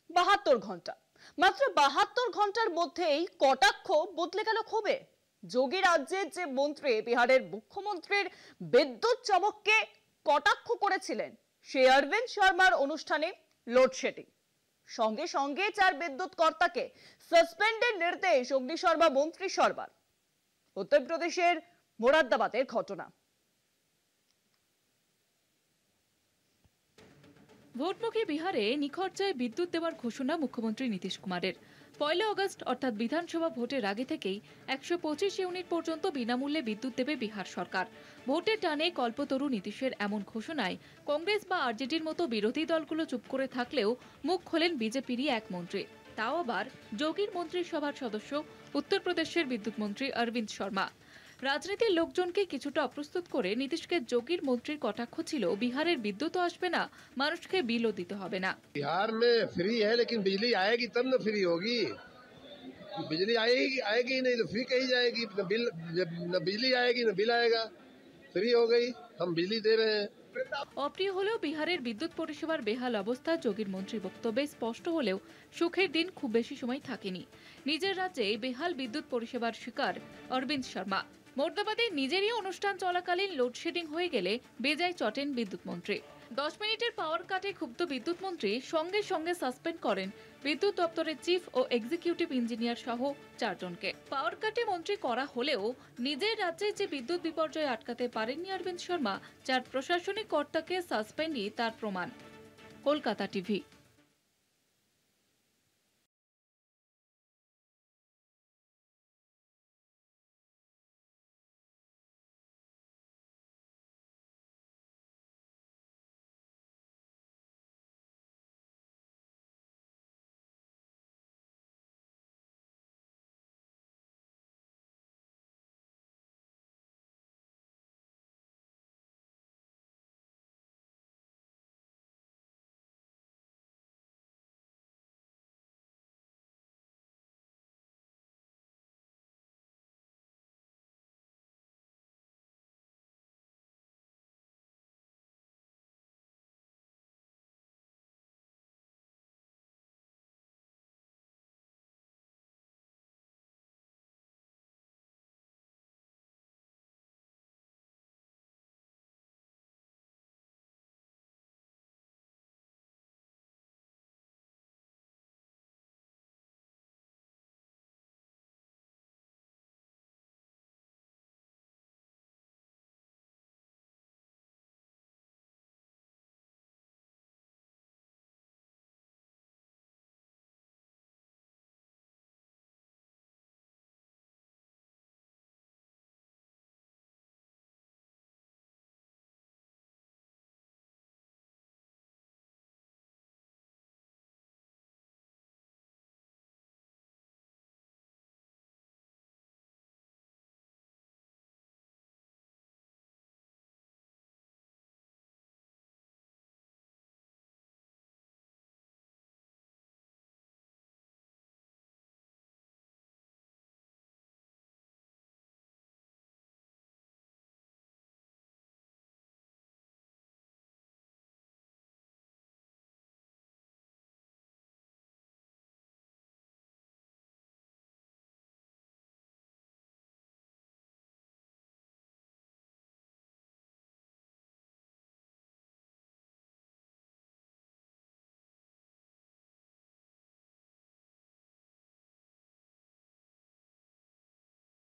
72 ঘন্টা, মাত্র 72 ঘন্টার মধ্যেই কটাক্ষ বদলে গেল ক্ষোভে। যোগী রাজ্যের যে মন্ত্রী বিহারের মুখ্যমন্ত্রীর বিদ্যুৎ চমককে কটাক্ষ করেছিলেন, সে অরবিন্দ শর্মার অনুষ্ঠানে লোডশেডিং। সঙ্গে সঙ্গে 4 বিদ্যুৎ কর্তাকে সাসপেন্ডের নির্দেশ অগ্নিশর্মা মন্ত্রী সরকার। উত্তরপ্রদেশের মোরাদাবাদের ঘটনা। ভোটমুখী বিহারে নিখরচায় বিদ্যুৎ দেওয়ার ঘোষণা মুখ্যমন্ত্রী নীতিশ কুমারের। 1 আগস্ট অর্থাৎ বিধানসভা ভোটের আগে থেকেই 125 ইউনিট পর্যন্ত বিনামূল্যে বিদ্যুৎ দেবে বিহার সরকার। ভোটের টানে কল্পতরু নীতিশের এমন ঘোষণায় কংগ্রেস বা আরজেডির মতো বিরোধী দলগুলো চুপ করে থাকলেও মুখ খোলেন বিজেপিরই এক মন্ত্রী, তাও আবার যোগীর মন্ত্রিসভার সদস্য উত্তরপ্রদেশের বিদ্যুৎ মন্ত্রী অরবিন্দ শর্মা। রাজনীতির লোকজনকে কিছুটা অপ্রস্তুত করে নীতিশকে যোগীর মন্ত্রীর কটাক্ষ ছিল বিহারের বিদ্যুৎও আসবে না, মানুষকে বিলও দিতে হবে না। बिहार में फ्री है लेकिन बिजली आएगी तब ना फ्री होगी। बिजली आएगी आएगी नहीं तो फ्री कही जाएगी। न बिजली आएगी न बिल आएगा। फ्री हो गई, हम बिजली दे रहे हैं। অপ্রিয় হলেও বিহারের বিদ্যুৎ পরিষেবার বেহাল অবস্থা যোগীর মন্ত্রীর বক্তব্যে স্পষ্ট হলেও সুখের দিন খুব বেশি সময় থাকেনি। নিজের রাজ্যে বেহাল বিদ্যুৎ পরিষেবার শিকার অরবিন্দ শর্মা। মোর্দাবাদে নিজেরই অনুষ্ঠান চলাকালীন লোডশেডিং হয়ে গেলে বেজায় চটেন বিদ্যুৎ মন্ত্রী। 10 মিনিটের পাওয়ার কাটে ক্ষুব্ধ বিদ্যুৎ মন্ত্রী সঙ্গে সঙ্গে সাসপেন্ড করেন বিদ্যুৎ দপ্তরের চিফ ও এক্সিকিউটিভ ইঞ্জিনিয়ার সহ 4 জনকে। পাওয়ার কাটে মন্ত্রী করা হলেও নিজের রাজ্যে যে বিদ্যুৎ বিপর্যয় আটকাতে পারেননি অরবিন্দ শর্মা, 4 প্রশাসনিক কর্তাকে সাসপেন্ডই তার প্রমাণ। কলকাতা টিভি।